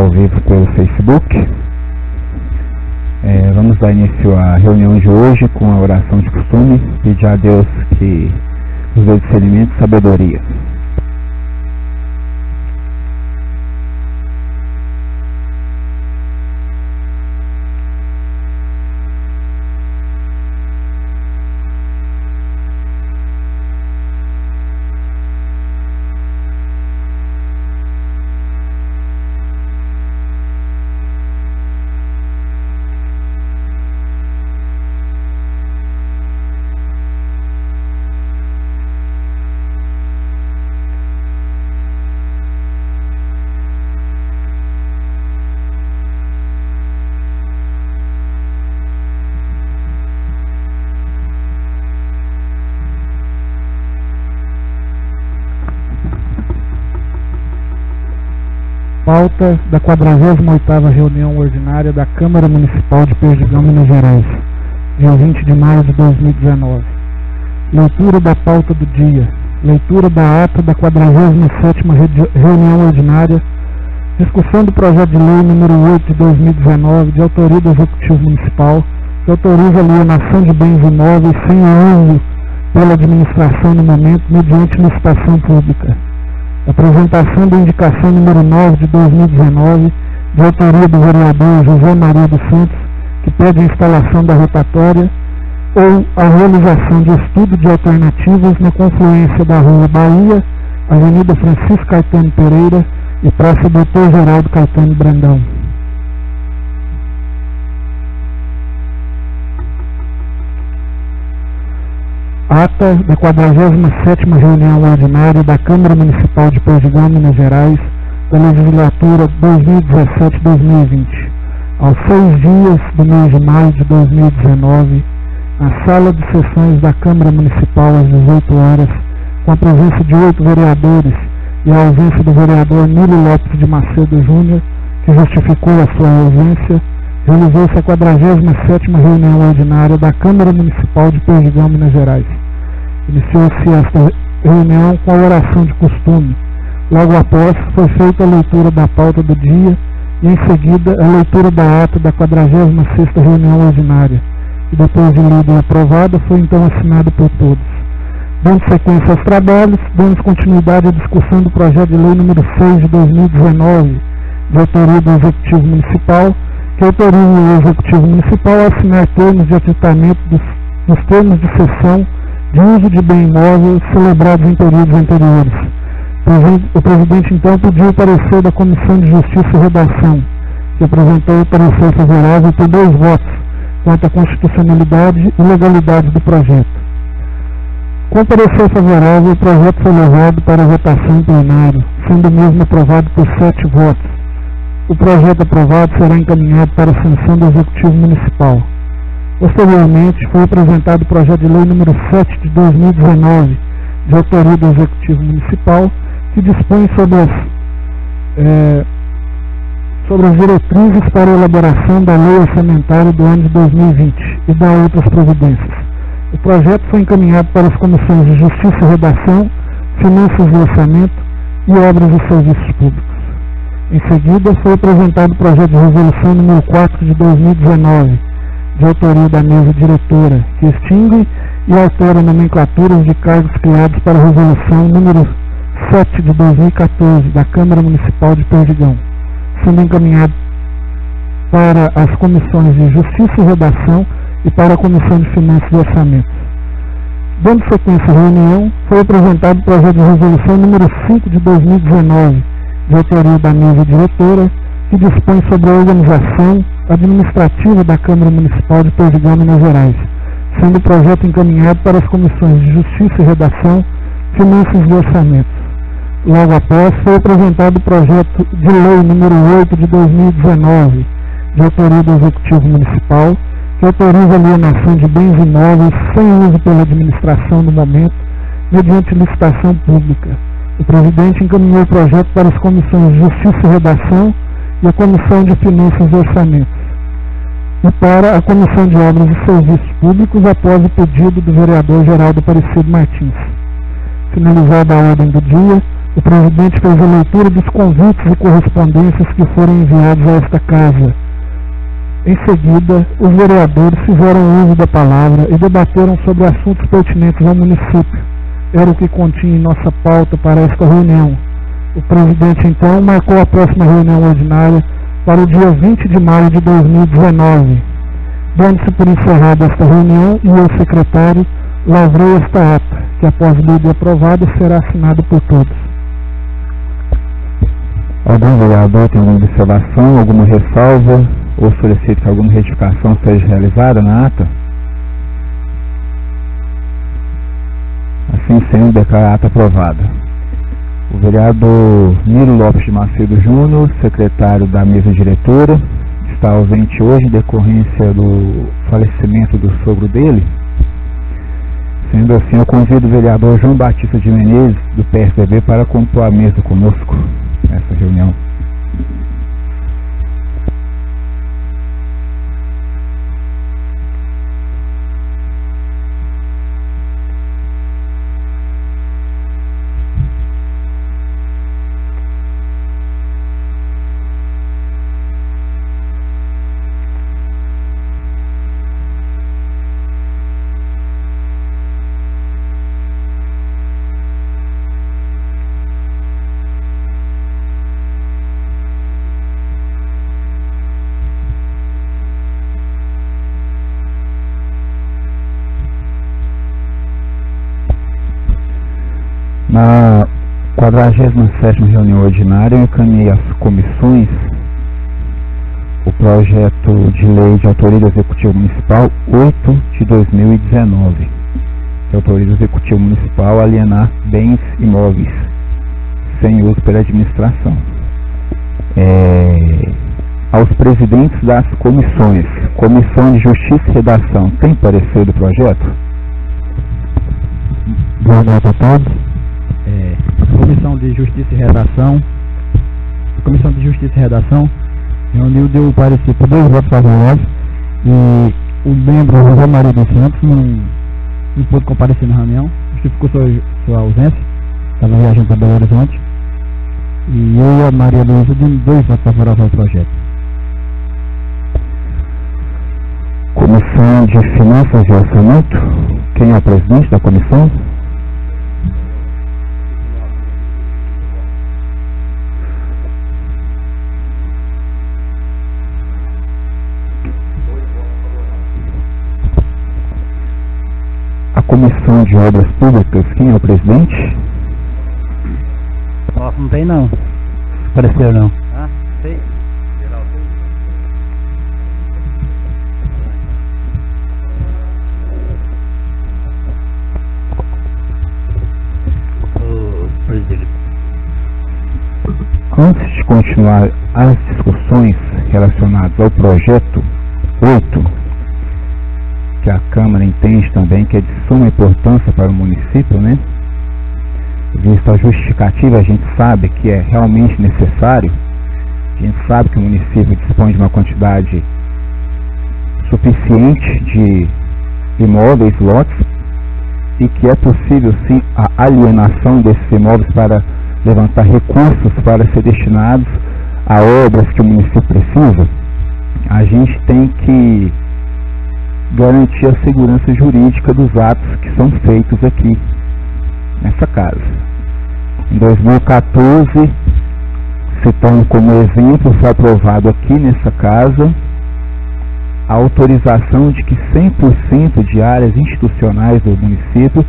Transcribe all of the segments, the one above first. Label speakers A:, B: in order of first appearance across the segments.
A: ao vivo pelo Facebook. Vamos dar início à reunião de hoje com a oração de costume, pedir a Deus que nos dê discernimento e sabedoria.
B: Pauta da 48ª reunião ordinária da Câmara Municipal de Perdigão, Minas Gerais, dia 20 de maio de 2019. Leitura da pauta do dia. Leitura da ata da 47ª reunião ordinária. Discussão do projeto de lei número 8 de 2019, de autoria do Executivo Municipal, que autoriza a alienação de bens imóveis sem uso pela administração no momento, mediante licitação pública. Apresentação da indicação número 9 de 2019, de autoria do vereador José Maria dos Santos, que pede a instalação da rotatória ou a realização de estudo de alternativas na confluência da Rua Bahia, Avenida Francisco Caetano Pereira e Praça Dr. Geraldo Caetano Brandão. Ata da 47ª reunião ordinária da Câmara Municipal de Perdigão, Minas Gerais, da legislatura 2017-2020. Aos 6 dias do mês de maio de 2019, na sala de sessões da Câmara Municipal às 18 horas, com a presença de 8 vereadores e a ausência do vereador Nilo Lopes de Macedo Júnior, que justificou a sua ausência, realizou-se a 47ª reunião ordinária da Câmara Municipal de Perdigão, Minas Gerais. Iniciou-se esta reunião com a oração de costume. Logo após, foi feita a leitura da pauta do dia e, em seguida, a leitura da ata da 46ª reunião ordinária, que, depois de lida e aprovada, foi então assinada por todos. Dando sequência aos trabalhos, damos continuidade à discussão do projeto de lei número 6 de 2019, de autoria do Executivo Municipal, que autoriza o Executivo Municipal a assinar termos de aditamento dos termos de cessão de uso de bem imóvel celebrados em períodos anteriores. O presidente então pediu o parecer da Comissão de Justiça e Redação, que apresentou o parecer favorável por 2 votos quanto à constitucionalidade e legalidade do projeto. Com o parecer favorável, o projeto foi levado para votação em plenário, sendo o mesmo aprovado por 7 votos. O projeto aprovado será encaminhado para a sanção do Executivo Municipal. Posteriormente, foi apresentado o projeto de lei número 7 de 2019, de autoria do Executivo Municipal, que dispõe sobre as diretrizes para a elaboração da lei orçamentária do ano de 2020 e da outras providências. O projeto foi encaminhado para as comissões de Justiça e Redação, Finanças e Orçamento e Obras e Serviços Públicos. Em seguida, foi apresentado o projeto de resolução número 4 de 2019, de autoria da mesa diretora, que extingue e altera nomenclaturas de cargos criados para a resolução número 7 de 2014 da Câmara Municipal de Perdigão, sendo encaminhado para as comissões de Justiça e Redação e para a Comissão de Finanças e Orçamento. Dando sequência à reunião, foi apresentado o projeto de resolução número 5 de 2019, de autoria da mesa diretora, que dispõe sobre a organização administrativa da Câmara Municipal de Perdigão, Minas Gerais, sendo o projeto encaminhado para as comissões de Justiça e Redação, Finanças e Orçamento. Logo após, foi apresentado o projeto de lei número 8 de 2019, de autoria do Executivo Municipal, que autoriza a alienação de bens imóveis sem uso pela administração no momento, mediante licitação pública. O presidente encaminhou o projeto para as comissões de Justiça e Redação e a Comissão de Finanças e Orçamento, e para a Comissão de Obras e Serviços Públicos após o pedido do vereador Geraldo Aparecido Martins. Finalizada a ordem do dia, O presidente fez a leitura dos convites e correspondências que foram enviados a esta casa. Em seguida, os vereadores fizeram uso da palavra e debateram sobre assuntos pertinentes ao município. Era o que continha em nossa pauta para esta reunião. O presidente, então, marcou a próxima reunião ordinária para o dia 20 de maio de 2019. Dando-se por encerrada esta reunião, e eu, secretário, lavrei esta ata, que após lida e aprovada será assinada por todos.
A: Algum vereador tem alguma observação, alguma ressalva ou solicita que alguma retificação seja realizada na ata? Assim sendo, declara a ata aprovada. O vereador Nilo Lopes de Macedo Júnior, secretário da mesa diretora, está ausente hoje em decorrência do falecimento do sogro dele. Sendo assim, eu convido o vereador João Batista de Menezes, do PSDB, para compor a mesa conosco nessa reunião. Na 47ª reunião ordinária, eu encaminhei às comissões o projeto de lei de autoria do Executivo Municipal 8 de 2019, que autoriza o Executivo Municipal a alienar bens imóveis sem uso pela administração. Aos presidentes das comissões, Comissão de Justiça e Redação, tem parecer do projeto?
B: Boa noite a todos.
C: Comissão de Justiça e Redação. A Comissão de Justiça e Redação reuniu, deu o parecer por 2 votos favoráveis, e o membro José Maria dos Santos não pôde comparecer na reunião, justificou sua ausência, estava viajando para Belo Horizonte, e eu e a Maria Luísa demos 2 votos favoráveis ao projeto.
A: Comissão de Finanças e Orçamento, quem é o presidente da comissão? Comissão de Obras Públicas, quem é o presidente?
C: Nossa, não tem não. Apareceu não. Ah, sei. Presidente.
A: Antes de continuar as discussões relacionadas ao projeto 8, que a Câmara entende também que é de suma importância para o município, né? Vista a justificativa, a gente sabe que é realmente necessário, a gente sabe que o município dispõe de uma quantidade suficiente de imóveis, lotes, e que é possível sim a alienação desses imóveis para levantar recursos para ser destinados a obras que o município precisa. A gente tem que garantir a segurança jurídica dos atos que são feitos aqui nessa casa. Em 2014, citando como exemplo, foi aprovado aqui nessa casa a autorização de que 100% de áreas institucionais do município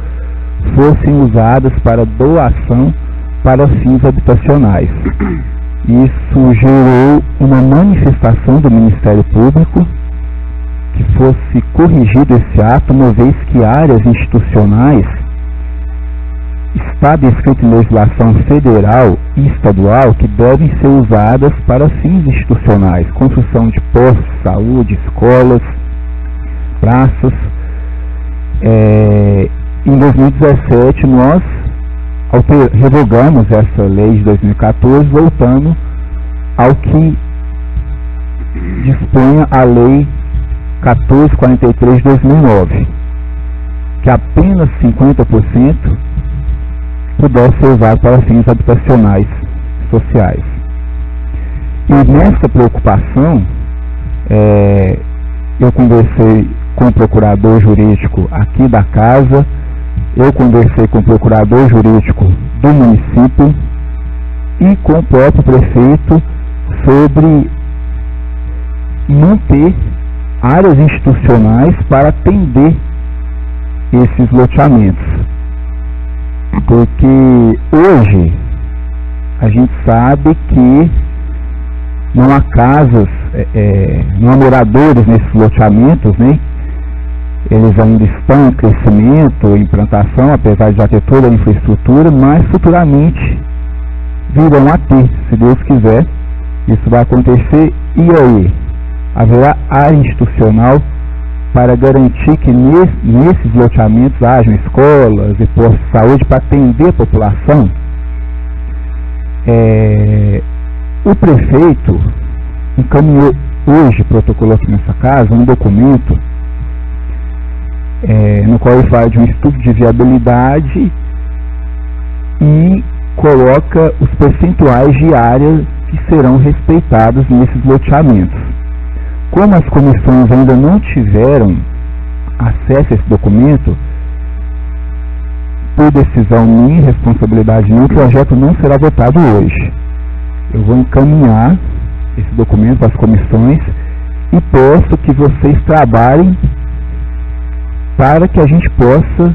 A: fossem usadas para doação para fins habitacionais. Isso gerou uma manifestação do Ministério Público que fosse corrigido esse ato, uma vez que áreas institucionais está descrito em legislação federal e estadual que devem ser usadas para fins institucionais, construção de postos de saúde, escolas, praças. Em 2017 nós revogamos essa lei de 2014, voltando ao que dispunha a lei 1443 de 2009, que apenas 50% pudesse ser usado para fins habitacionais sociais. E nessa preocupação, eu conversei com o procurador jurídico aqui da casa, eu conversei com o procurador jurídico do município e com o próprio prefeito sobre manter áreas institucionais para atender esses loteamentos. Porque hoje a gente sabe que não há casas, não há moradores nesses loteamentos, né? Eles ainda estão em crescimento, em implantação, apesar de já ter toda a infraestrutura, mas futuramente virão a ter, se Deus quiser, isso vai acontecer. E aí, haverá área institucional para garantir que nesses loteamentos hajam escolas e postos de saúde para atender a população? O prefeito encaminhou hoje, protocolou aqui nessa casa, um documento no qual ele fala de um estudo de viabilidade e coloca os percentuais de áreas que serão respeitados nesses loteamentos. Como as comissões ainda não tiveram acesso a esse documento, por decisão minha e responsabilidade minha, o projeto não será votado hoje. Eu vou encaminhar esse documento para as comissões e peço que vocês trabalhem para que a gente possa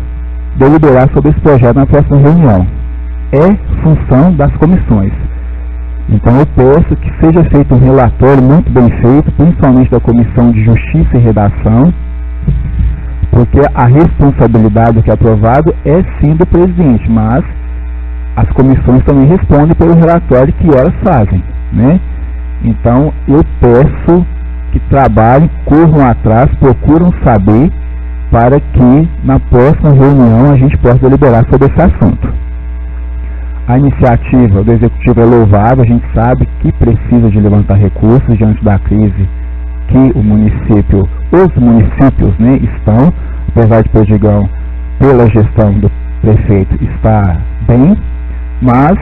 A: deliberar sobre esse projeto na próxima reunião. É função das comissões. Então eu peço que seja feito um relatório muito bem feito, principalmente da Comissão de Justiça e Redação, porque a responsabilidade do que é aprovado é sim do presidente, mas as comissões também respondem pelo relatório que elas fazem, né? Então eu peço que trabalhem, corram atrás, procuram saber, para que na próxima reunião a gente possa deliberar sobre esse assunto. A iniciativa do Executivo é louvável, a gente sabe que precisa de levantar recursos diante da crise que os municípios, né, estão, apesar de Perdigão, pela gestão do prefeito, está bem, mas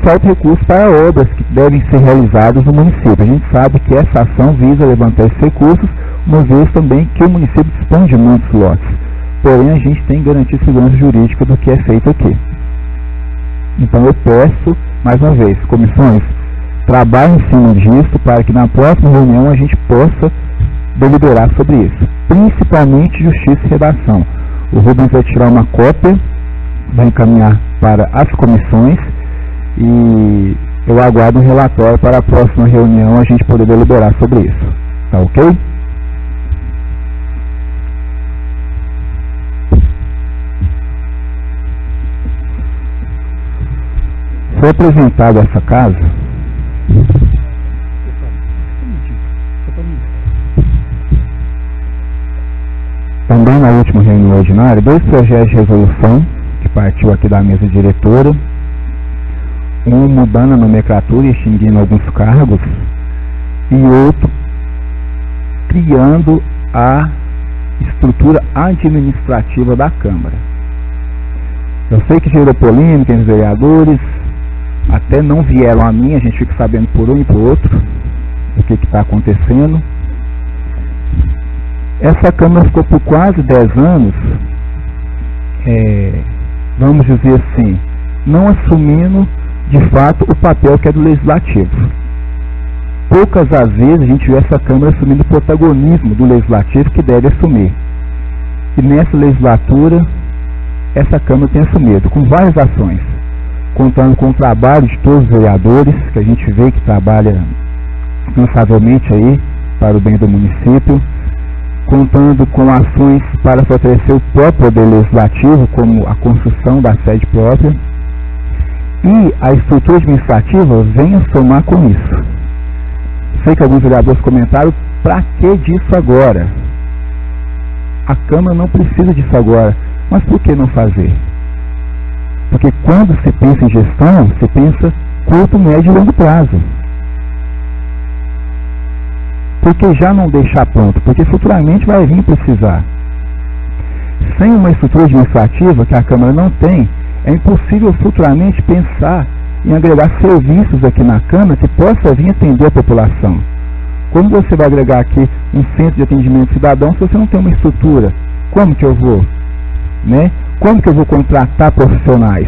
A: falta recursos para obras que devem ser realizadas no município. A gente sabe que essa ação visa levantar esses recursos, uma vez também que o município dispõe de muitos lotes. Porém, a gente tem que garantir segurança jurídica do que é feito aqui. Então eu peço, mais uma vez, comissões, trabalhem em cima disso para que na próxima reunião a gente possa deliberar sobre isso. Principalmente Justiça e Redação. O Rubens vai tirar uma cópia, vai encaminhar para as comissões e eu aguardo um relatório para a próxima reunião a gente poder deliberar sobre isso. Tá ok? Foi apresentada essa casa também na última reunião ordinária, 2 projetos de resolução que partiu aqui da mesa diretora, um mudando a nomenclatura e extinguindo alguns cargos e outro criando a estrutura administrativa da Câmara. Eu sei que gerou polêmica entre os vereadores, até não vieram a mim, a gente fica sabendo por um e por outro o que está acontecendo. Essa Câmara ficou por quase 10 anos, vamos dizer assim, não assumindo de fato o papel que é do Legislativo. Poucas as vezes a gente vê essa Câmara assumindo o protagonismo do Legislativo que deve assumir. E nessa legislatura, essa Câmara tem assumido com várias ações, contando com o trabalho de todos os vereadores, que a gente vê que trabalha incansavelmente aí para o bem do município, contando com ações para fortalecer o próprio poder legislativo, como a construção da sede própria, e a estrutura administrativa vem a somar com isso. Sei que alguns vereadores comentaram, para que disso agora? A Câmara não precisa disso agora, mas por que não fazer? Porque quando se pensa em gestão, se pensa curto, médio e longo prazo. Por que já não deixar pronto? Porque futuramente vai vir precisar. Sem uma estrutura administrativa que a Câmara não tem, É impossível futuramente pensar em agregar serviços aqui na Câmara que possa vir atender a população. Como você vai agregar aqui um centro de atendimento cidadão se você não tem uma estrutura? Como que eu vou? Né? Como que eu vou contratar profissionais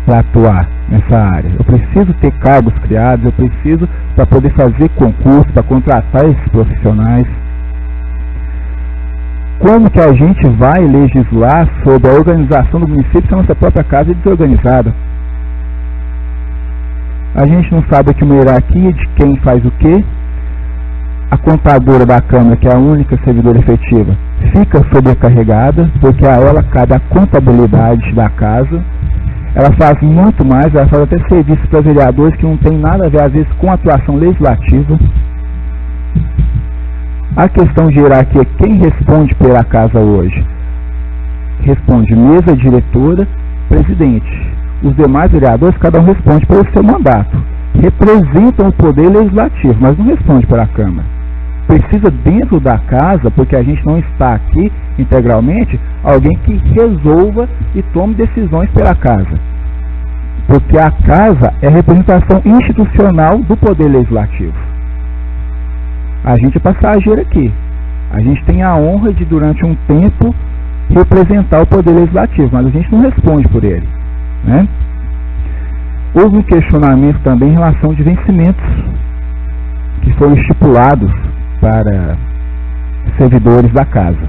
A: para atuar nessa área? Eu preciso ter cargos criados, eu preciso para poder fazer concurso, para contratar esses profissionais. Como que a gente vai legislar sobre a organização do município se a nossa própria casa é desorganizada? A gente não sabe aqui uma hierarquia de quem faz o quê. A contadora da Câmara, que é a única servidora efetiva, fica sobrecarregada, porque a ela cabe a contabilidade da casa. Ela faz muito mais, ela faz até serviços para vereadores que não tem nada a ver, às vezes, com a atuação legislativa. A questão de hierarquia, quem responde pela casa hoje? Responde mesa diretora, presidente. Os demais vereadores, cada um responde pelo seu mandato. Representam o poder legislativo, mas não responde pela Câmara. Precisa dentro da casa, porque a gente não está aqui integralmente, alguém que resolva e tome decisões pela casa. Porque a casa é a representação institucional do poder legislativo. A gente é passageiro aqui. A gente tem a honra de, durante um tempo, representar o poder legislativo, mas a gente não responde por ele, né? Houve um questionamento também em relação de vencimentos que foram estipulados para servidores da casa.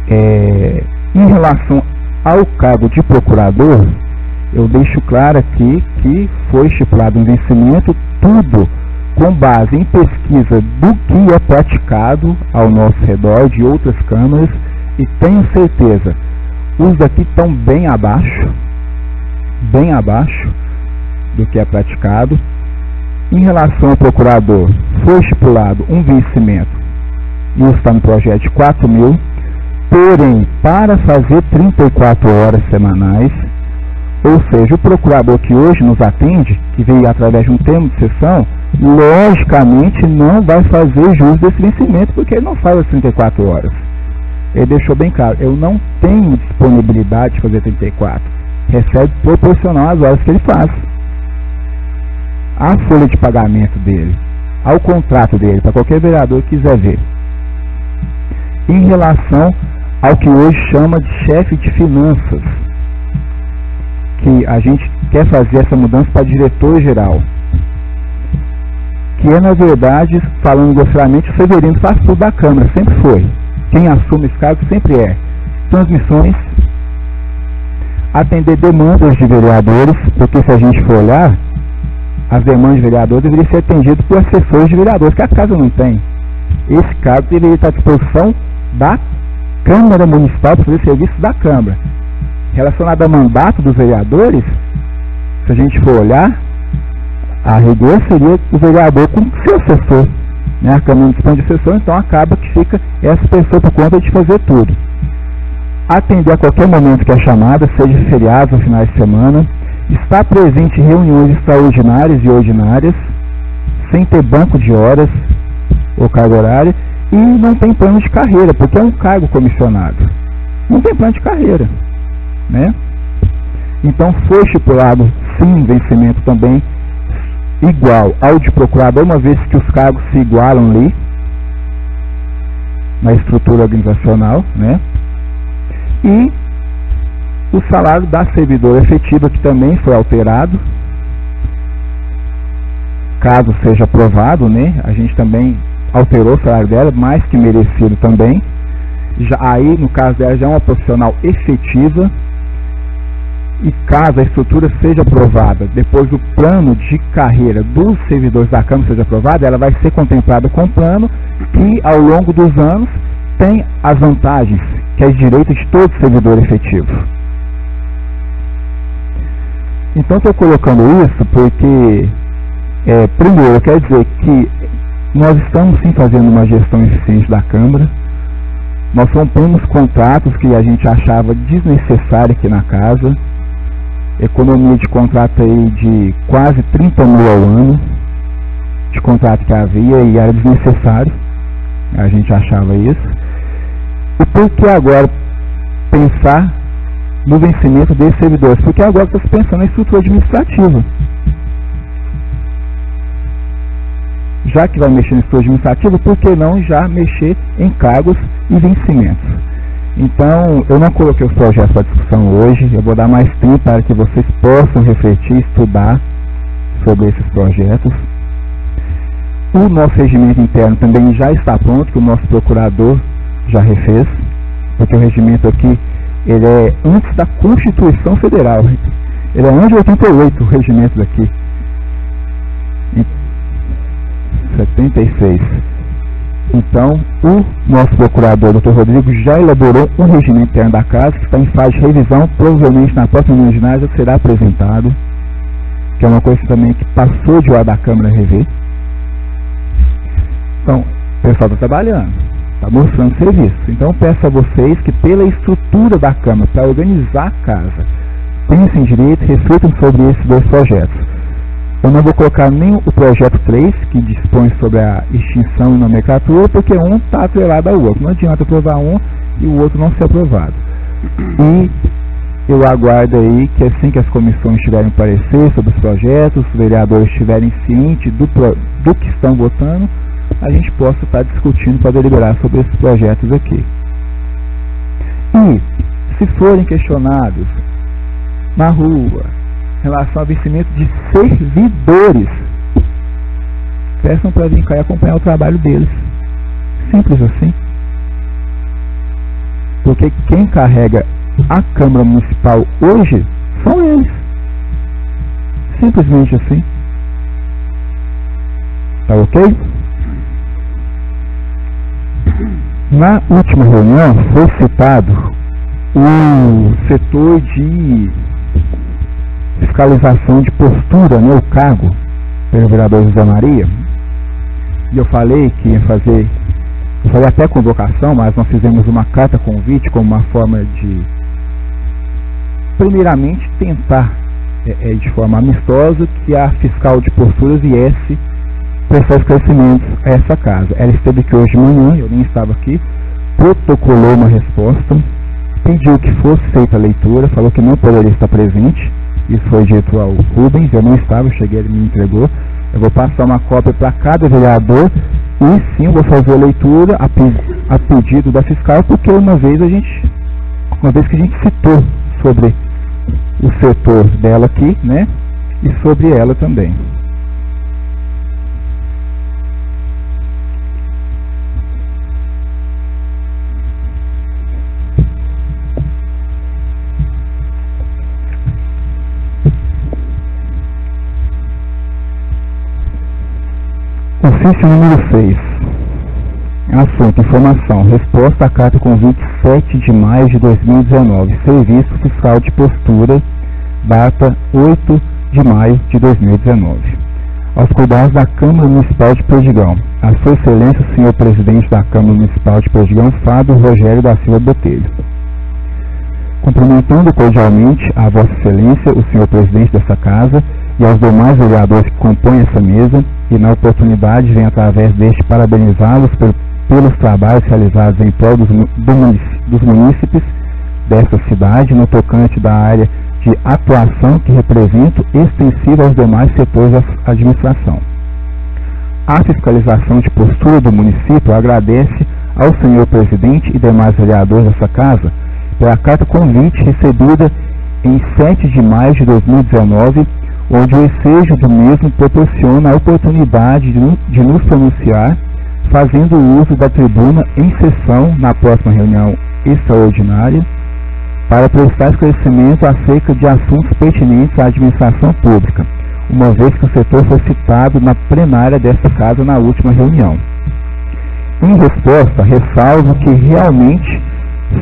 A: Em relação ao cargo de procurador, eu deixo claro aqui que foi estipulado um vencimento, tudo com base em pesquisa do que é praticado ao nosso redor, de outras câmaras, e tenho certeza, os daqui estão bem abaixo do que é praticado. Em relação ao procurador, foi estipulado um vencimento, e isso está no projeto de 4.000, porém, para fazer 34 horas semanais, ou seja, o procurador que hoje nos atende, que veio através de um termo de sessão, logicamente não vai fazer jus desse vencimento, porque ele não faz as 34 horas. Ele deixou bem claro, eu não tenho disponibilidade de fazer 34, recebe proporcional às horas que ele faz. A folha de pagamento dele, ao contrato dele, para qualquer vereador que quiser ver. Em relação ao que hoje chama de chefe de finanças, que a gente quer fazer essa mudança para diretor-geral, que é, na verdade, falando grosseiramente, o Severino faz tudo da Câmara, sempre foi. Quem assume esse cargo sempre é transmissões, atender demandas de vereadores, porque se a gente for olhar, as demandas de vereadores deveriam ser atendidas por assessores de vereadores, que a casa não tem. Esse cargo deveria estar à disposição da Câmara Municipal para fazer serviços da Câmara. Relacionado ao mandato dos vereadores, se a gente for olhar, a rigor seria o vereador como seu assessor, né? A Câmara Municipal de assessor, então acaba que fica essa pessoa por conta de fazer tudo. Atender a qualquer momento que é chamada, seja feriados ou finais de semana, estar presente em reuniões extraordinárias e ordinárias, sem ter banco de horas ou carga horária, e não tem plano de carreira, porque é um cargo comissionado. Não tem plano de carreira, né? Então foi estipulado, sim, um vencimento também igual ao de procurador, uma vez que os cargos se igualam ali, na estrutura organizacional, né? E o salário da servidora efetiva, que também foi alterado, caso seja aprovado, né? A gente também alterou o salário dela, mais que merecido também. Aí, no caso dela, já é uma profissional efetiva, e caso a estrutura seja aprovada, depois do plano de carreira dos servidores da Câmara seja aprovado, ela vai ser contemplada com o plano que, ao longo dos anos, tem as vantagens, que é direito de todo servidor efetivo. Então, estou colocando isso porque, primeiro, eu quero dizer que nós estamos sim fazendo uma gestão eficiente da Câmara. Nós rompemos contratos que a gente achava desnecessário aqui na casa. Economia de contrato aí de quase 30 mil ao ano, de contrato que havia, e era desnecessário. A gente achava isso. E por que agora pensar no vencimento desses servidores, porque agora está se pensando na estrutura administrativa. Já que vai mexer na estrutura administrativa, por que não já mexer em cargos e vencimentos? Então, eu não coloquei os projetos para discussão hoje, eu vou dar mais tempo para que vocês possam refletir, estudar sobre esses projetos. O nosso regimento interno também já está pronto, que o nosso procurador já refez, porque o regimento aqui, ele é antes da Constituição Federal, ele é antes de 88, o regimento daqui, em 76. Então, o nosso procurador, Dr. Rodrigo, já elaborou um regimento interno da Casa, que está em fase de revisão, provavelmente na próxima reunião de ginásio será apresentado, que é uma coisa também que passou de hora da Câmara rever. Então, o pessoal está trabalhando, está mostrando serviço. Então, peço a vocês que, pela estrutura da Câmara, para organizar a Casa, pensem direito, reflitam sobre esses dois projetos. Eu não vou colocar nem o projeto 3, que dispõe sobre a extinção e nomenclatura, porque um está atrelado ao outro. Não adianta aprovar um e o outro não ser aprovado. E eu aguardo aí que assim que as comissões tiverem parecer sobre os projetos, os vereadores estiverem cientes do que estão votando, a gente possa estar discutindo para deliberar sobre esses projetos aqui. E, se forem questionados na rua, em relação ao vencimento de servidores, peçam para vir cá e acompanhar o trabalho deles. Simples assim. Porque quem carrega a Câmara Municipal hoje são eles. Simplesmente assim. Tá ok? Na última reunião foi citado o setor de fiscalização de postura, né, o cargo, pelo vereador José Maria, e eu falei que ia fazer, eu falei até convocação, mas nós fizemos uma carta convite como uma forma de, primeiramente, tentar, de forma amistosa, que a fiscal de posturas viesse prestar esclarecimentos a essa casa. Ela esteve aqui hoje de manhã, eu nem estava aqui, protocolou uma resposta, pediu que fosse feita a leitura, falou que não poderia estar presente. Isso foi dito ao Rubens, eu não estava, eu cheguei, ele me entregou. Eu vou passar uma cópia para cada vereador e sim, eu vou fazer a leitura a pedido da fiscal, porque uma vez que a gente citou sobre o setor dela aqui, né, e sobre ela também. Ofício número 6. Assunto: informação. Resposta à carta convite 7 de maio de 2019. Serviço fiscal de postura. Data 8 de maio de 2019. Aos cuidados da Câmara Municipal de Perdigão. A Sua Excelência, o Senhor Presidente da Câmara Municipal de Perdigão, Fábio Rogério da Silva Botelho. Cumprimentando cordialmente a Vossa Excelência, o Senhor Presidente dessa Casa, e aos demais vereadores que compõem essa mesa, e na oportunidade vem através deste parabenizá-los pelos trabalhos realizados em prol dos munícipes dessa cidade, no tocante da área de atuação que represento, extensiva aos demais setores da administração. A fiscalização de postura do município agradece ao senhor presidente e demais vereadores dessa casa pela carta convite recebida em 7 de maio de 2019, onde o ensejo do mesmo proporciona a oportunidade de nos pronunciar, fazendo uso da tribuna em sessão na próxima reunião extraordinária, para prestar esclarecimento acerca de assuntos pertinentes à administração pública, uma vez que o setor foi citado na plenária desta casa na última reunião. Em resposta, ressalvo que realmente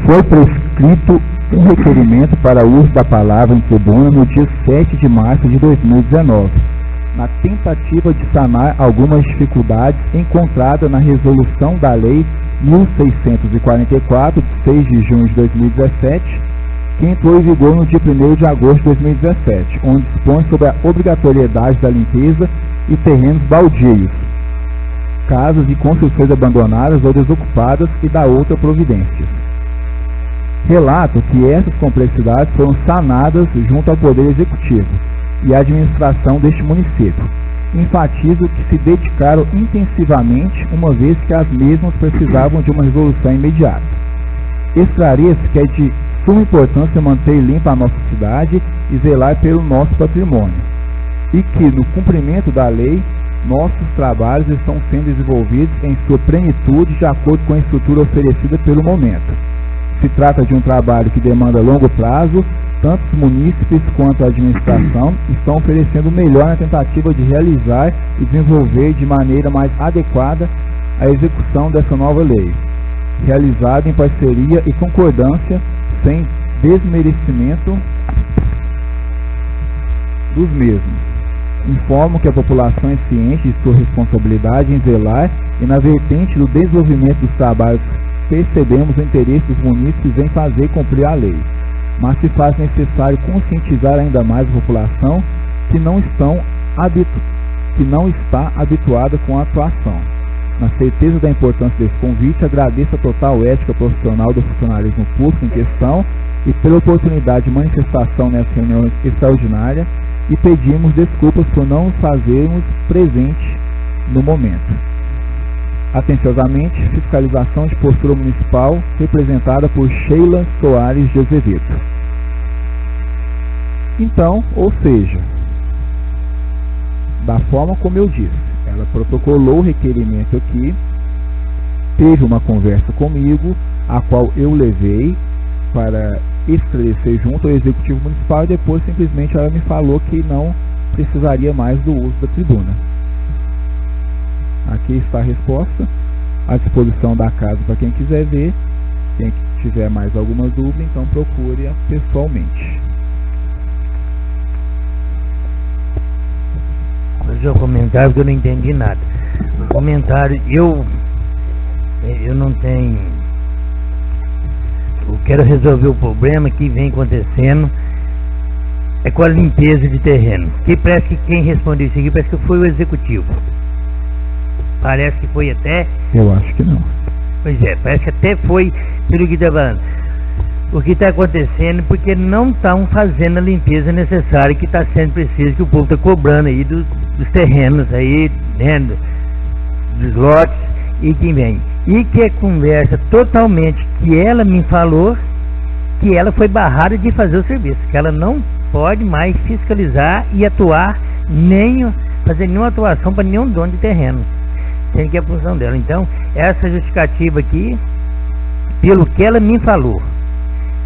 A: foi prescrito um requerimento para uso da palavra em tribuna no dia 7 de março de 2019, na tentativa de sanar algumas dificuldades encontradas na resolução da Lei 1644, de 6 de junho de 2017, que entrou em vigor no dia 1º de agosto de 2017, onde dispõe sobre a obrigatoriedade da limpeza e terrenos baldios, casas e construções abandonadas ou desocupadas e da outra providência. Relato que essas complexidades foram sanadas junto ao Poder Executivo e à administração deste município. Enfatizo que se dedicaram intensivamente, uma vez que as mesmas precisavam de uma resolução imediata. Esclareço que é de suma importância manter limpa a nossa cidade e zelar pelo nosso patrimônio, e que, no cumprimento da lei, nossos trabalhos estão sendo desenvolvidos em sua plenitude de acordo com a estrutura oferecida pelo momento. Se trata de um trabalho que demanda longo prazo, tanto os munícipes quanto a administração estão oferecendo o melhor na tentativa de realizar e desenvolver de maneira mais adequada a execução dessa nova lei, realizada em parceria e concordância, sem desmerecimento dos mesmos. Informo que a população é ciente de sua responsabilidade em zelar e, na vertente do desenvolvimento dos trabalhos, percebemos o interesse dos munícipes em fazer cumprir a lei, mas se faz necessário conscientizar ainda mais a população que não está habituada com a atuação. Na certeza da importância desse convite, agradeço a total ética profissional do funcionalismo público em questão e pela oportunidade de manifestação nessa reunião extraordinária, e pedimos desculpas por não nos fazermos presente no momento. Atenciosamente, fiscalização de postura municipal, representada por Sheila Soares de Azevedo. Então, ou seja, da forma como eu disse, ela protocolou o requerimento aqui, teve uma conversa comigo, a qual eu levei para esclarecer junto ao Executivo Municipal, e depois simplesmente ela me falou que não precisaria mais do uso da tribuna. Aqui está a resposta, à disposição da casa para quem quiser ver. Quem tiver mais alguma dúvida, então procure-a pessoalmente.
D: Fazer um comentário porque eu não entendi nada. O comentário, eu não tenho... Eu quero resolver o problema que vem acontecendo é com a limpeza de terreno. Que parece que quem respondeu isso aqui parece que foi o executivo. Parece que foi até...
A: Eu acho que não.
D: Pois é, parece que até foi pelo que está falando. O que está acontecendo porque não estão fazendo a limpeza necessária que está sendo preciso, que o povo está cobrando aí dos terrenos aí, né, dos lotes e quem vem. E que é conversa totalmente que ela me falou que ela foi barrada de fazer o serviço, que ela não pode mais fiscalizar e atuar, nem fazer nenhuma atuação para nenhum dono de terreno, sendo que é a função dela. Então, essa justificativa aqui, pelo que ela me falou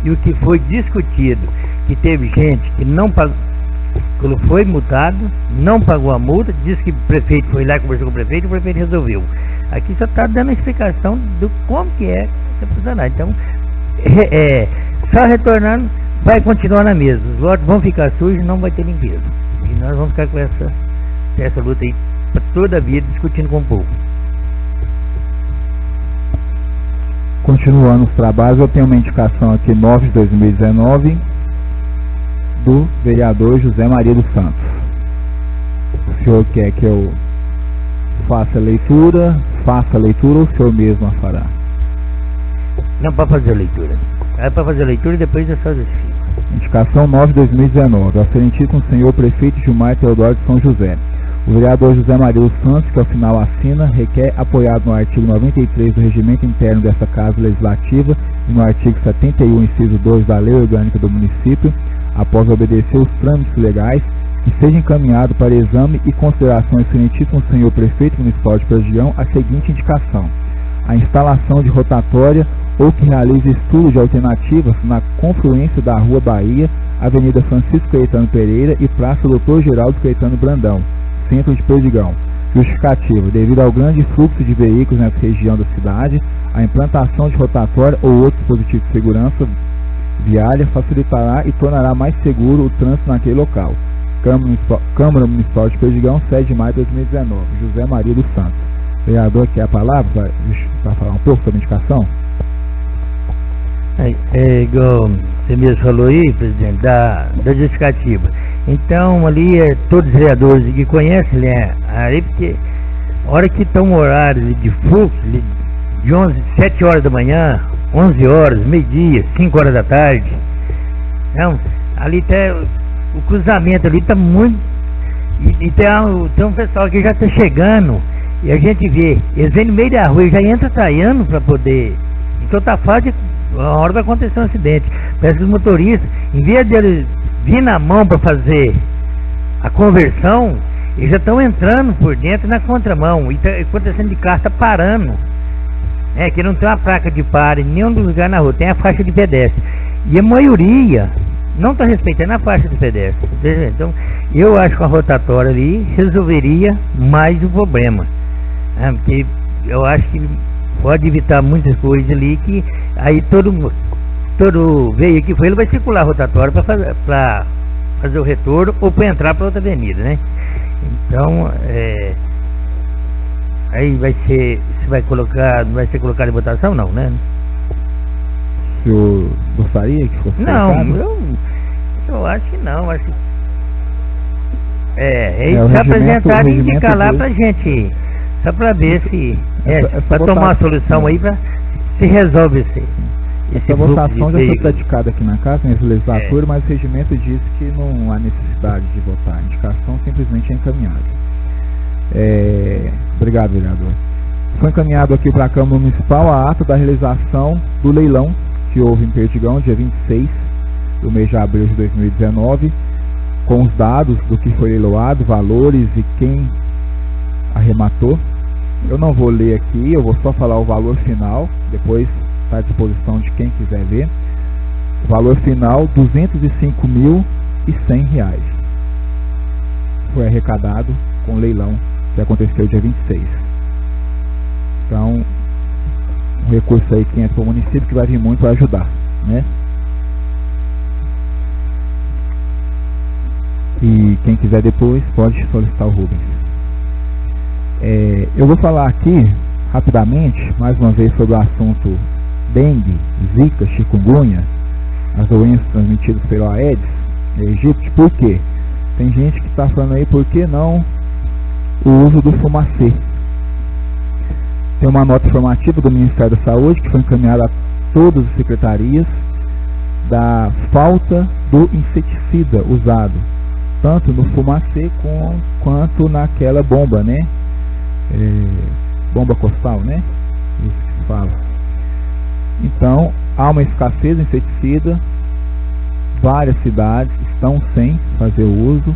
D: e o que foi discutido, que teve gente que não pagou, quando foi multado, não pagou a multa, disse que o prefeito foi lá, conversou com o prefeito resolveu. Aqui só está dando a explicação do como que é essa funcionária. Então, só retornando, vai continuar na mesma. Os lotes vão ficar sujos, não vai ter limpeza. E nós vamos ficar com essa luta aí para toda a vida, discutindo com o povo.
A: Continuando os trabalhos, eu tenho uma indicação aqui 9 de 2019 do vereador José Maria dos Santos. O senhor quer que eu faça a leitura ou o senhor mesmo a fará?
D: Não, para fazer a leitura. É para fazer a leitura e depois é só justificar.
A: Indicação 9 de 2019. Ao excelentíssimo senhor prefeito Gilmar Teodoro de São José. O vereador José Maria dos Santos, que ao final assina, requer, apoiado no artigo 93 do regimento interno desta Casa Legislativa e no artigo 71, inciso 2 da Lei Orgânica do Município, após obedecer os trâmites legais, que seja encaminhado para exame e consideração do excelentíssimo senhor prefeito municipal de Perdigão a seguinte indicação: a instalação de rotatória ou que realize estudo de alternativas na confluência da Rua Bahia, Avenida Francisco Caetano Pereira e Praça Dr. Geraldo Caetano Brandão, centro de Perdigão. Justificativa: devido ao grande fluxo de veículos nessa região da cidade, a implantação de rotatória ou outro dispositivo de segurança viária facilitará e tornará mais seguro o trânsito naquele local. Câmara Municipal de Perdigão, 7 de maio de 2019. José Maria dos Santos. Vereador, quer a palavra para falar um pouco sobre a indicação?
D: Igual você mesmo falou aí, presidente, da justificativa. Então, ali, todos os vereadores que conhecem, né, aí, porque a hora que estão horários de fluxo, de 7 horas da manhã, 11 horas, meio-dia, 5 horas da tarde. Então, ali tá, o cruzamento ali está muito... E tem um pessoal que já está chegando, e a gente vê, eles vêm no meio da rua e já entra taiando para poder... Então tá fácil, a hora vai acontecer um acidente. Parece que os motoristas, em vez deles vir na mão para fazer a conversão, eles já estão entrando por dentro na contramão. E tá acontecendo de carro, está parando. Que não tem uma placa de pare em nenhum lugar na rua, tem a faixa de pedestre. E a maioria não está respeitando a faixa de pedestre. Então, eu acho que a rotatória ali resolveria mais o problema. Porque eu acho que pode evitar muitas coisas ali, que aí todo veio que foi, ele vai circular a rotatória para fazer o retorno ou para entrar para outra avenida, né? Então, aí vai ser, se vai colocar, não vai ser colocado em votação, não, né?
A: O senhor gostaria que fosse
D: colocado? Eu acho que não, acho que eles se apresentarem e indicar lá pra gente, só pra ver se pra tomar uma solução aí, pra se resolve
A: essa votação já foi praticada aqui na casa, nessa legislatura, mas o regimento diz que não há necessidade de votar. A indicação simplesmente é encaminhada. Obrigado, vereador. Foi encaminhado aqui para a Câmara Municipal a ata da realização do leilão que houve em Perdigão, dia 26 do mês de abril de 2019, com os dados do que foi leiloado, valores e quem arrematou. Eu não vou ler aqui, eu vou só falar o valor final, depois está à disposição de quem quiser ver. O valor final, R$ 205.100. Foi arrecadado com o leilão que aconteceu dia 26. Então, um recurso aí que entra para o município que vai vir muito para ajudar, né? E quem quiser depois pode solicitar o Rubens. Eu vou falar aqui rapidamente, mais uma vez, sobre o assunto dengue, zika, chikungunya, as doenças transmitidas pelo Aedes aegypti. Por quê? Tem gente que está falando aí, por que não o uso do fumacê? Tem uma nota informativa do Ministério da Saúde que foi encaminhada a todas as secretarias da falta do inseticida usado, tanto no fumacê quanto naquela bomba, né? Bomba costal, né? Isso que se fala. Então, há uma escassez de inseticida, várias cidades estão sem fazer o uso,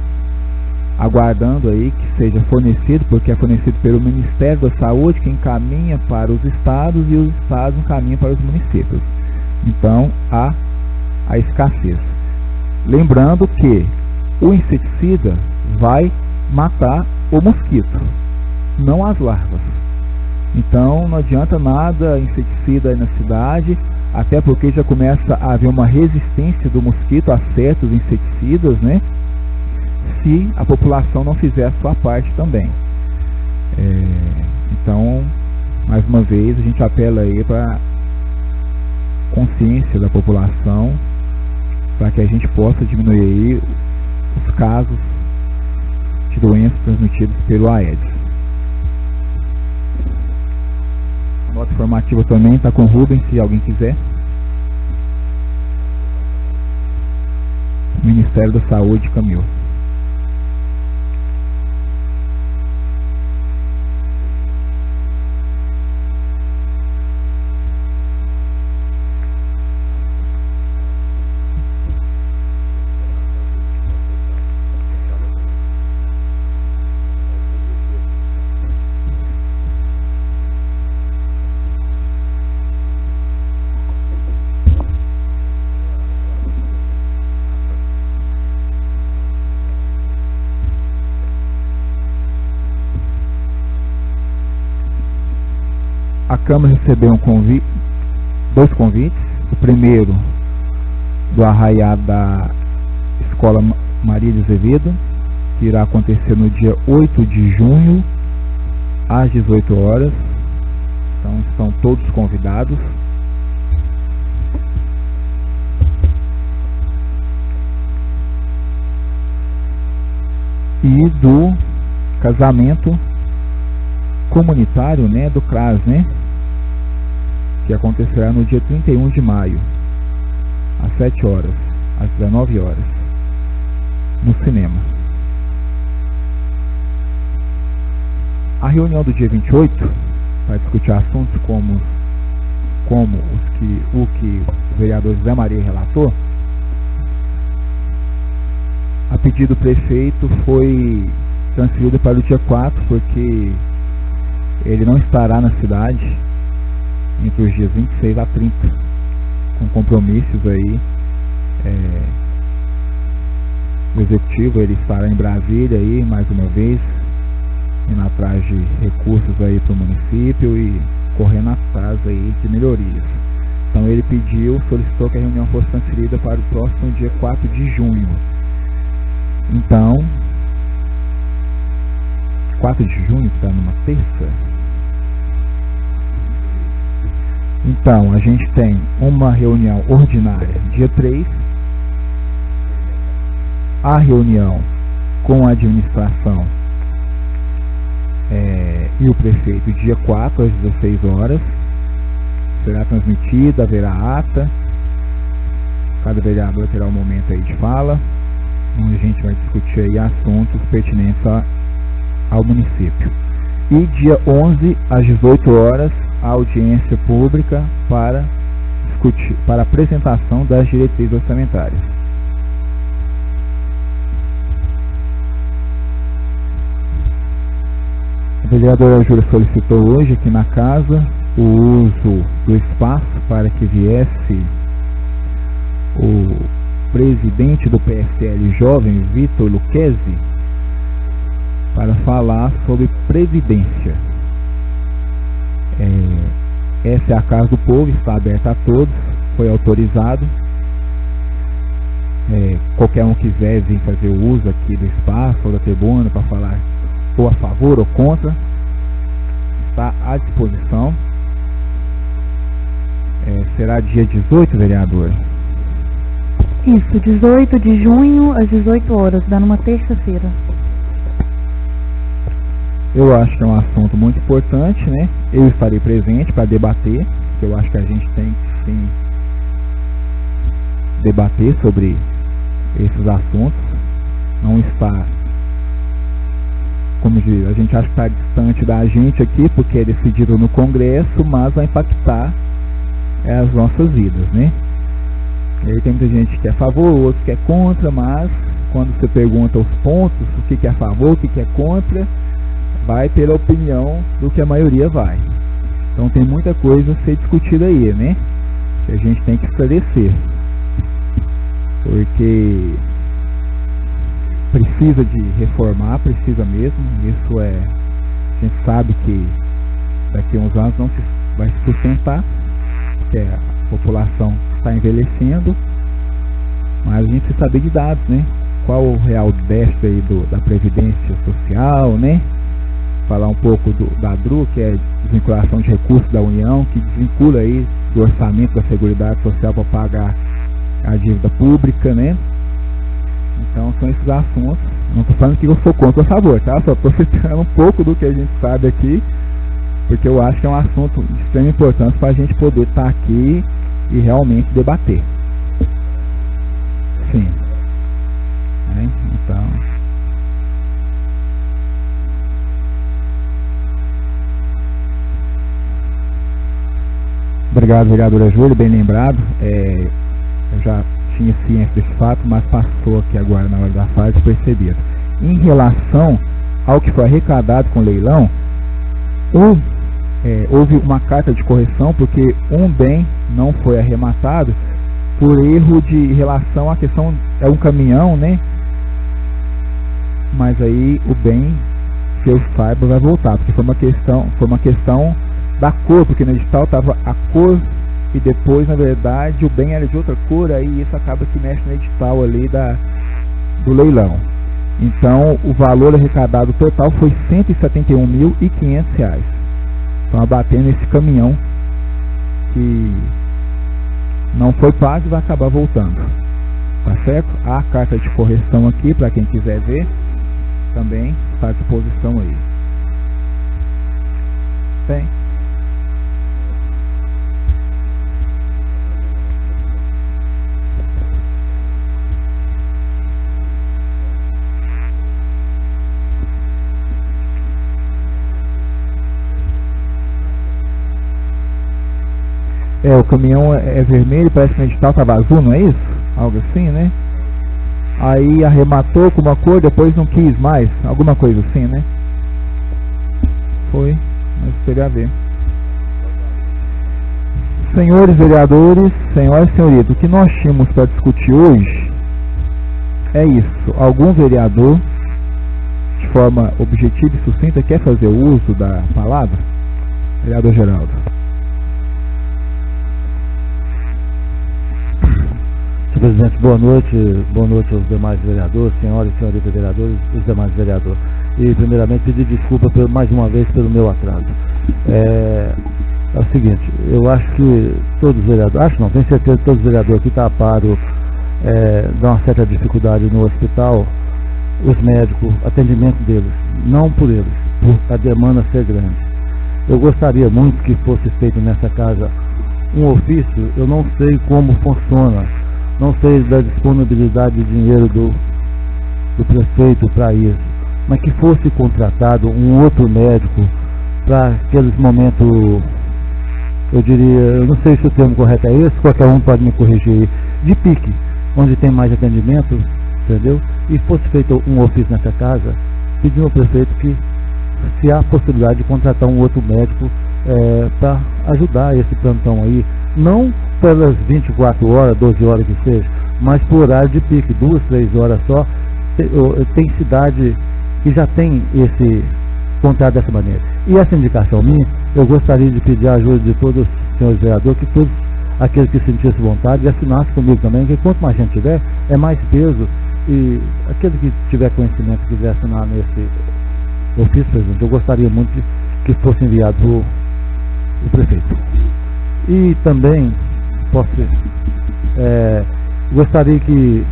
A: aguardando aí que seja fornecido, porque é fornecido pelo Ministério da Saúde, que encaminha para os estados e os estados encaminham para os municípios. Então, há a escassez. Lembrando que o inseticida vai matar o mosquito, não as larvas. Então não adianta nada inseticida aí na cidade, até porque já começa a haver uma resistência do mosquito a certos inseticidas, né? Se a população não fizer a sua parte também. Então, mais uma vez, a gente apela aí para consciência da população, para que a gente possa diminuir aí os casos de doenças transmitidas pelo Aedes. A nota informativa também está com o Rubens, se alguém quiser. O Ministério da Saúde caminhou. A Câmara recebeu dois convites. O primeiro do arraiado da Escola Maria de Azevedo, que irá acontecer no dia 8 de junho, às 18 horas. Então estão todos convidados. E do casamento comunitário, né, do CRAS, né? que acontecerá no dia 31 de maio, às 7 horas, às 19 horas, no cinema. A reunião do dia 28 vai discutir assuntos como o que o vereador José Maria relatou. A pedido do prefeito foi transferida para o dia 4, porque ele não estará na cidade entre os dias 26 a 30, com compromissos aí. O executivo ele estará em Brasília aí mais uma vez, indo atrás de recursos aí para o município e correndo atrás aí de melhorias. Então ele solicitou que a reunião fosse transferida para o próximo dia 4 de junho. Então, 4 de junho está numa terça. Então, a gente tem uma reunião ordinária dia 3, a reunião com a administração e o prefeito dia 4 às 16 horas. Será transmitida, haverá ata, cada vereador terá um momento aí de fala, onde a gente vai discutir aí assuntos pertinentes ao município. E dia 11 às 18 horas, a audiência pública para a apresentação das diretrizes orçamentárias. A vereadora Júlia solicitou hoje aqui na casa o uso do espaço para que viesse o presidente do PSL jovem, Vitor Luquezzi, para falar sobre previdência. Essa é a Casa do Povo, está aberta a todos, foi autorizado. Qualquer um quiser vir fazer o uso aqui do espaço ou da tribuna para falar ou a favor ou contra, está à disposição. Será dia 18, vereador?
E: Isso, 18 de junho às 18 horas, dando uma terça-feira.
A: Eu acho que é um assunto muito importante, né? Eu estarei presente para debater, porque eu acho que a gente tem que sim debater sobre esses assuntos. Não está, como diz, a gente acha que está distante da gente aqui, porque é decidido no Congresso, mas vai impactar as nossas vidas, né? E aí tem muita gente que é a favor, outros que é contra, mas quando você pergunta os pontos, o que é a favor, o que é contra, vai pela opinião do que a maioria vai. Então tem muita coisa a ser discutida aí, né? Que a gente tem que esclarecer. Porque precisa de reformar, precisa mesmo. Isso a gente sabe que daqui a uns anos não vai se sustentar, porque a população está envelhecendo, mas a gente precisa saber de dados, né? Qual o real déficit aí da Previdência Social, né? Falar um pouco da DRU, que é desvinculação de recursos da União, que desvincula aí do orçamento da Seguridade Social para pagar a dívida pública, né? Então são esses assuntos. Não estou falando que eu sou contra ou a favor, tá? Só estou citando um pouco do que a gente sabe aqui, porque eu acho que é um assunto de extrema importância para a gente poder estar aqui e realmente debater. Sim. Então... Obrigado, vereadora Júlia, bem lembrado. Eu já tinha ciência desse fato, mas passou aqui agora na hora da fala despercebido. Em relação ao que foi arrecadado com o leilão, houve uma carta de correção, porque um bem não foi arrematado por erro de relação à questão, é um caminhão, né? Mas aí o bem, se eu saiba, vai voltar, porque foi uma questão da cor, porque no edital estava a cor e depois, na verdade, o bem era de outra cor, aí isso acaba que mexe no edital ali do leilão. Então, o valor arrecadado total foi R$ 171.500. Então, abatendo esse caminhão que não foi pago e vai acabar voltando. Tá certo? Há a carta de correção aqui, para quem quiser ver, também está à disposição aí. Tem. o caminhão é vermelho, parece que o edital estava azul, não é isso? Algo assim, né? Aí arrematou com uma cor, depois não quis mais, alguma coisa assim, né? Foi, mas pegar a ver. Senhores vereadores, senhoras e senhoritas, o que nós tínhamos para discutir hoje é isso. Algum vereador, de forma objetiva e sucinta, quer fazer uso da palavra? Vereador Geraldo.
F: Senhor presidente, boa noite aos demais vereadores, senhoras e senhoritas vereadores e os demais vereadores. E primeiramente pedir desculpa mais uma vez pelo meu atraso. É o seguinte, eu acho que todos os vereadores, tenho certeza que todos os vereadores que estão a paro dão uma certa dificuldade no hospital, os médicos, atendimento deles, não por eles, por a demanda ser grande. Eu gostaria muito que fosse feito nessa casa um ofício, eu não sei como funciona, não sei da disponibilidade de dinheiro do prefeito para isso, mas que fosse contratado um outro médico para aqueles momentos, eu diria, eu não sei se o termo correto é esse, qualquer um pode me corrigir, de pique, onde tem mais atendimento, entendeu? E fosse feito um ofício nessa casa, pedindo ao prefeito que se há possibilidade de contratar um outro médico para ajudar esse plantão aí, não pelas 24 horas, 12 horas que seja, mas por horário de pique, 2, 3 horas só. Tem cidade que já tem esse contrato dessa maneira. E essa indicação minha, eu gostaria de pedir a ajuda de todos os senhores vereadores, que todos aqueles que sentissem vontade assinassem comigo também, que quanto mais gente tiver, é mais peso, e aquele que tiver conhecimento que quiser assinar nesse ofício, presidente, eu gostaria muito que fosse enviado para o prefeito. E também gostaria que,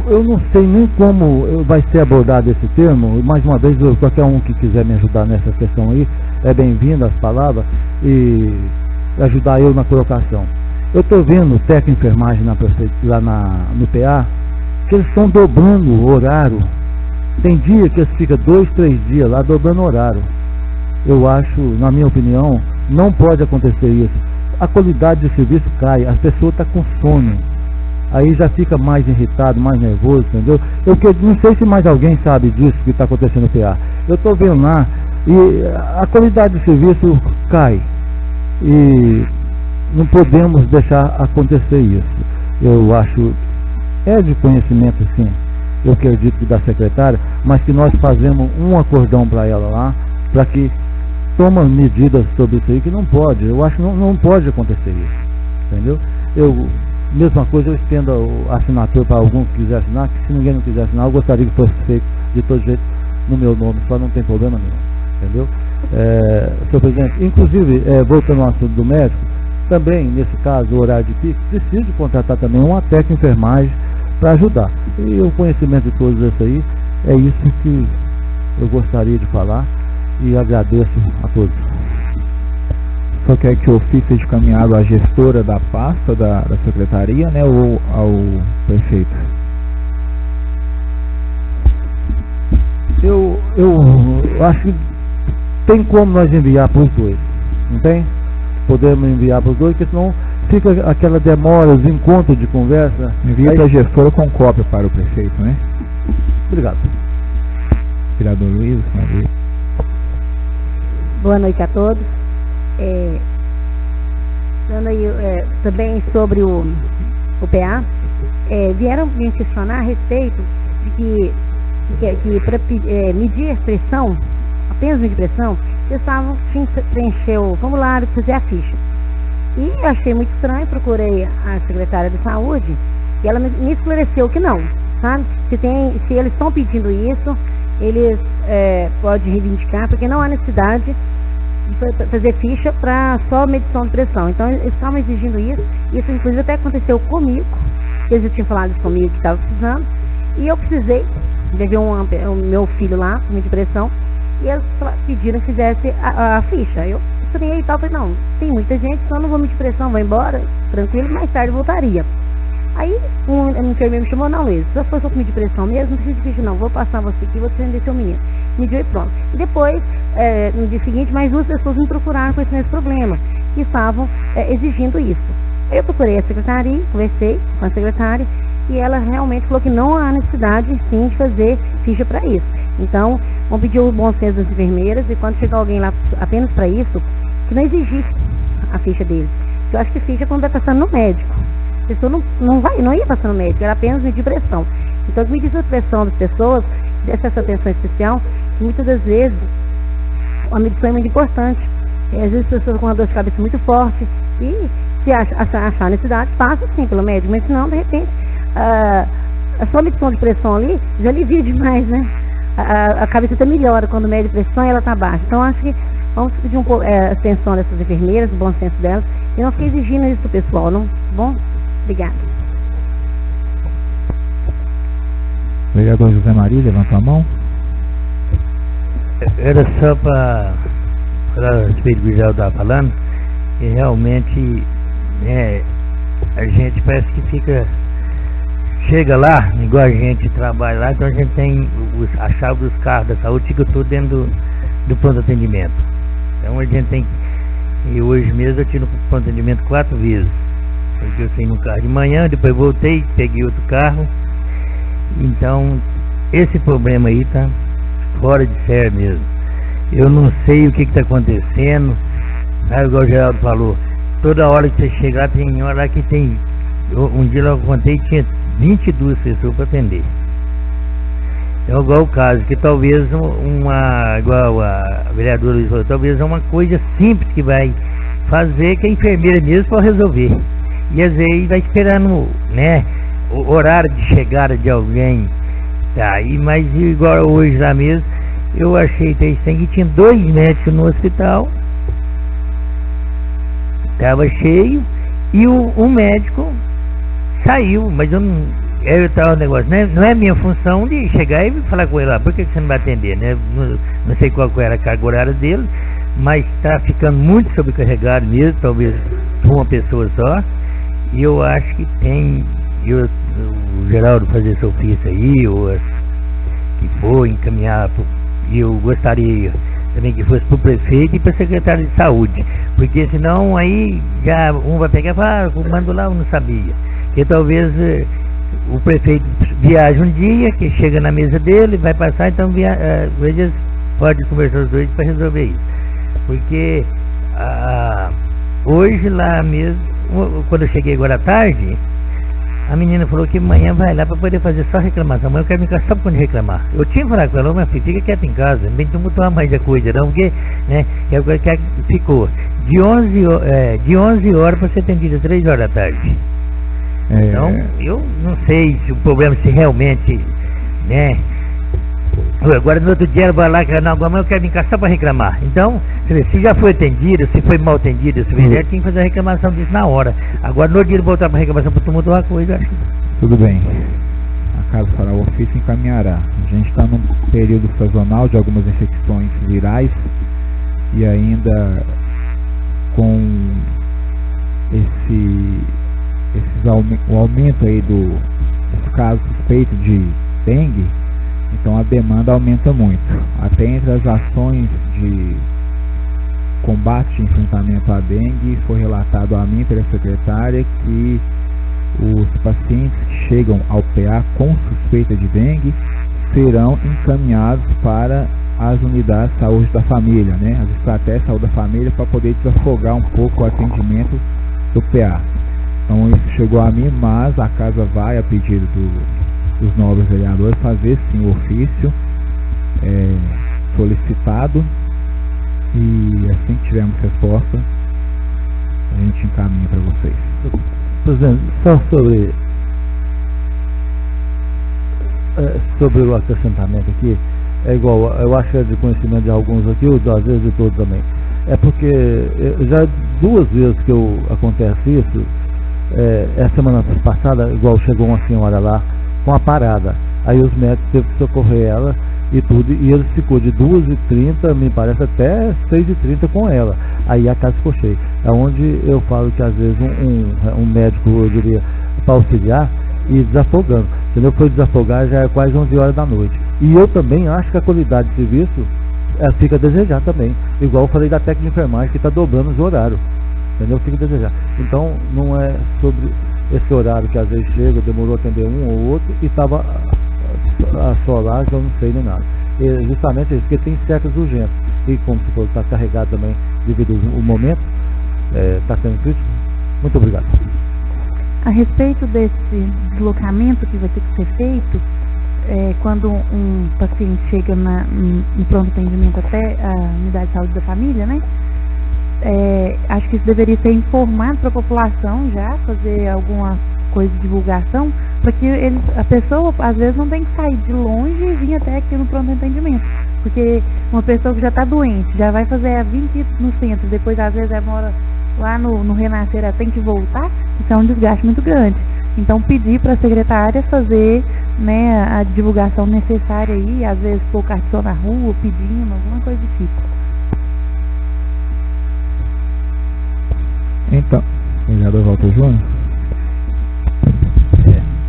F: eu não sei nem como vai ser abordado esse termo, mais uma vez, qualquer um que quiser me ajudar nessa questão aí, é bem-vindo as palavras e ajudar eu na colocação. Eu estou vendo o técnico de enfermagem lá no PA, que eles estão dobrando o horário. Tem dia que eles ficam 2, 3 dias lá dobrando o horário. Eu acho, na minha opinião, não pode acontecer isso. A qualidade de serviço cai, as pessoas estão com sono. Aí já fica mais irritado, mais nervoso, entendeu? Eu não sei se mais alguém sabe disso que está acontecendo no PA. Eu estou vendo lá e a qualidade de serviço cai. E não podemos deixar acontecer isso. Eu acho, de conhecimento sim, eu acredito que da secretária, mas que nós fazemos um acordão para ela lá, para que toma medidas sobre isso aí, que não pode. Eu acho que não pode acontecer isso, entendeu? Mesma coisa, eu estendo a assinatura para algum que quiser assinar, que se ninguém não quiser assinar, eu gostaria que fosse feito de todo jeito no meu nome, só não tem problema nenhum, entendeu? Senhor presidente, inclusive, voltando ao assunto do médico, também, nesse caso, o horário de pico, precisa contratar também uma técnica de enfermagem para ajudar. E o conhecimento de todos isso aí, é isso que eu gostaria de falar e agradeço a todos.
A: Só quer que o ofício seja encaminhado à gestora da pasta da secretaria, né, ou ao prefeito?
F: Eu acho que tem como nós enviar para os dois, não tem? Podemos enviar para os dois, porque senão fica aquela demora, os encontros de conversa.
A: Envia para a gestora com cópia para o prefeito, né?
F: Obrigado.
A: Vereador Luiz,
G: boa noite a todos. Também sobre o PA, vieram me questionar a respeito de que para medir a pressão, apenas medir pressão, eles tinham que preencher o formulário, fazer a ficha. E eu achei muito estranho, procurei a secretária de saúde e ela me esclareceu que não, sabe? Se eles estão pedindo isso, eles podem reivindicar, porque não há necessidade de fazer ficha para só medição de pressão. Então eles estavam exigindo isso inclusive até aconteceu comigo, eles já tinham falado isso comigo que estava precisando, e eu precisei, levei o meu filho lá, com medir pressão, e eles pediram que fizesse a ficha. Eu estranhei e tal, falei, não, tem muita gente, só não vou medir pressão, vou embora, tranquilo, mais tarde voltaria. Aí um enfermeiro me chamou, não, Luiz, se for só medir pressão mesmo, não precisa de ficha não, vou passar você aqui, vou atender seu menino. Mediu e pronto. E depois, no dia seguinte, mais 2 pessoas me procuraram com esse mesmo problema, que estavam exigindo isso. Aí eu procurei a secretária, conversei com a secretária, e ela realmente falou que não há necessidade, sim, de fazer ficha para isso. Então, vamos pedir o bom senso das enfermeiras, e quando chegar alguém lá apenas para isso, que não exigisse a ficha deles. Eu acho que ficha é quando vai passando no médico. A pessoa não ia passar no médico, era apenas medir pressão. Então, medir a pressão das pessoas, dessa atenção especial, que muitas das vezes a medição é muito importante. Às vezes as pessoas com uma dor de cabeça muito forte, e se achar necessidade, passa sim pelo médico, mas senão, de repente, a sua medição de pressão ali já alivia demais, né? A cabeça até melhora quando mede pressão e ela está baixa. Então, acho que vamos pedir um pouco atenção dessas enfermeiras, o bom senso delas, e não ficar exigindo isso do pessoal, não? Bom? Obrigada.
A: Vereador José Maria, levanta a mão.
D: Era só para respeito do que já estava falando, que realmente a gente parece que chega lá, igual a gente trabalha lá, então a gente tem a chave dos carros da saúde, fica tudo dentro do pronto atendimento. Então a gente tem, e hoje mesmo eu tive no pronto atendimento 4 vezes. Eu saí no carro de manhã, depois voltei, peguei outro carro. Então, esse problema aí tá fora de série mesmo. Eu não sei o que está acontecendo. Igual o Geraldo falou, toda hora que você chegar, tem hora lá que tem. Um dia eu contei que tinha 22 pessoas para atender. Então, igual o caso, que talvez igual a vereadora Luiz falou, talvez é uma coisa simples que vai fazer que a enfermeira mesmo pode resolver. E às vezes vai esperando, né, o horário de chegada de alguém. Tá, mas igual hoje lá mesmo, eu achei que tinha 2 médicos no hospital, estava cheio, e o médico saiu, mas eu estava no negócio, né? Não é minha função de chegar e falar com ele lá, por que você não vai atender, né? Não sei qual era a carga horária dele, mas está ficando muito sobrecarregado mesmo, talvez por uma pessoa só. E eu acho que tem, o Geraldo fazer seu ofício aí, ou que for encaminhar, e eu gostaria também que fosse para o prefeito e para o secretário de saúde, porque senão aí já um vai pegar e falar, mando lá, eu não sabia. Porque talvez o prefeito viaja um dia, que chega na mesa dele, vai passar, então eles podem conversar os dois para resolver isso. Porque hoje lá mesmo, quando eu cheguei agora à tarde, a menina falou que amanhã vai lá para poder fazer só reclamação. Amanhã eu quero me casar só quando reclamar. Eu tinha falado com ela, mas filho, fica quieto em casa, não tem que tomar mais da coisa não, porque, né, que ficou de 11 horas para ser atendida 3 horas da tarde. Então, eu não sei se o problema, se realmente, né, agora no outro dia ela vai lá, não, agora eu quero me casar para reclamar. Então, se já foi atendido, se foi mal atendido, se vier, tinha que fazer a reclamação disso na hora. Agora no outro dia ele voltar para reclamação para tomar outra coisa, acho que...
A: Tudo bem. A casa fará o ofício e encaminhará. A gente está num período sazonal de algumas infecções virais e ainda com o aumento aí dos casos suspeitos de dengue. Então a demanda aumenta muito. Até entre as ações de combate e enfrentamento à dengue, foi relatado a mim pela secretária que os pacientes que chegam ao PA com suspeita de dengue serão encaminhados para as unidades de saúde da família, né? As estratégias de saúde da família, para poder desafogar um pouco o atendimento do PA. Então isso chegou a mim, mas a casa vai, a pedido dos nobres vereadores, fazer sim o ofício solicitado, e assim que tivermos resposta a gente encaminha para vocês.
F: Presidente, só sobre o acrescentamento aqui, é igual, eu acho que é de conhecimento de alguns aqui, ou às vezes de todos também. É porque já 2 vezes que acontece isso. Essa semana passada, igual chegou uma senhora lá com a parada, aí os médicos teve que socorrer ela e tudo, e ele ficou de 2h30, me parece até 6h30 com ela, aí a casa ficou cheia. É onde eu falo que às vezes um médico, eu diria, para auxiliar e desafogando. Entendeu? Foi desafogar, já é quase 11 horas da noite. E eu também acho que a qualidade de serviço fica a desejar também. Igual eu falei da técnica de enfermagem, que está dobrando os horários. Entendeu? Fica a desejar. Então, não é sobre esse horário que às vezes chega, demorou a atender um ou outro e estava assolado, eu não sei nem nada. E justamente isso, porque tem certas urgências. E como se for, está carregado também devido ao momento, está sendo crítico. Muito obrigado.
E: A respeito desse deslocamento que vai ter que ser feito, quando um paciente chega no pronto atendimento até a unidade de saúde da família, né? Acho que isso deveria ser informado para a população já, fazer alguma coisa de divulgação, para que a pessoa às vezes não tem que sair de longe e vir até aqui no pronto atendimento, porque uma pessoa que já está doente, já vai fazer a 20 no centro, depois às vezes mora lá no Renascer, ela tem que voltar, isso é um desgaste muito grande. Então pedir para a secretária fazer, né, a divulgação necessária aí, às vezes pôr cartão na rua, pedindo, alguma coisa do tipo.
A: Então, vereador Walter Júnior.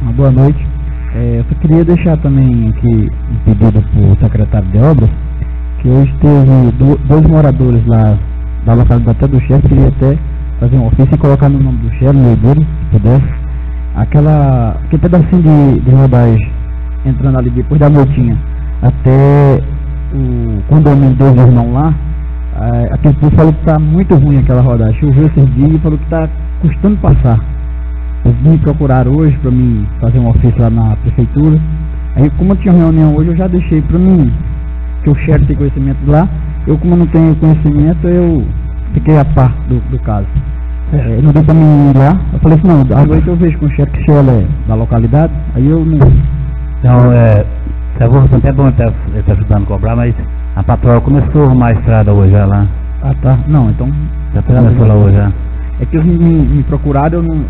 C: Uma boa noite. Eu só queria deixar também aqui um pedido para o secretário de obras, que hoje teve dois moradores lá da localidade até do chefe, queria até fazer um ofício e colocar no nome do chefe, no dele, se pudesse, aquele pedacinho de rodagem, entrando ali depois da Motinha, até o condomínio dos irmãos lá. Aquele povo falou que está muito ruim aquela rodagem. Choveu esses dias e falou que está custando passar. Eles me procuraram hoje para mim fazer um ofício lá na prefeitura. Aí, como eu tinha reunião hoje, eu já deixei para mim, que o chefe tem conhecimento de lá. Eu, como não tenho conhecimento, eu fiquei a par do caso. Não deu para mim ir lá. Eu falei assim, não, à noite eu vejo com o chefe que ela é da localidade. Aí eu não...
H: Então, até bom ele tá ajudando a cobrar, mas a patroa começou a arrumar a estrada hoje já lá.
C: Ah, tá. Não, então...
H: Já começou lá hoje já.
C: É que eles me procuraram, eu não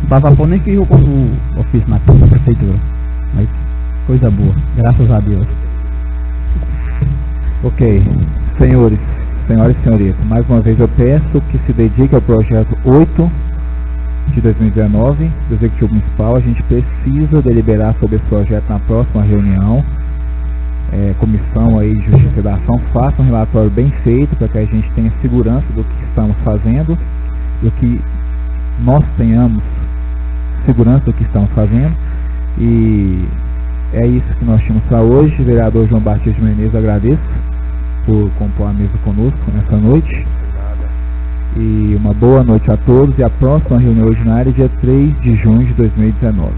C: dava pão nem que eu o ofício na prefeitura. Mas coisa boa, graças a Deus.
A: Ok, senhoras e senhoritas, mais uma vez eu peço que se dedique ao projeto 8 de 2019 do Executivo Municipal. A gente precisa deliberar sobre esse projeto na próxima reunião. Comissão aí de Justiça e Redação, faça um relatório bem feito para que a gente tenha segurança do que estamos fazendo, do que nós tenhamos segurança do que estamos fazendo. E é isso que nós tínhamos para hoje. Vereador João Batista Menezes, agradeço por compor a mesa conosco nessa noite. E uma boa noite a todos, e a próxima reunião ordinária dia 3 de junho de 2019.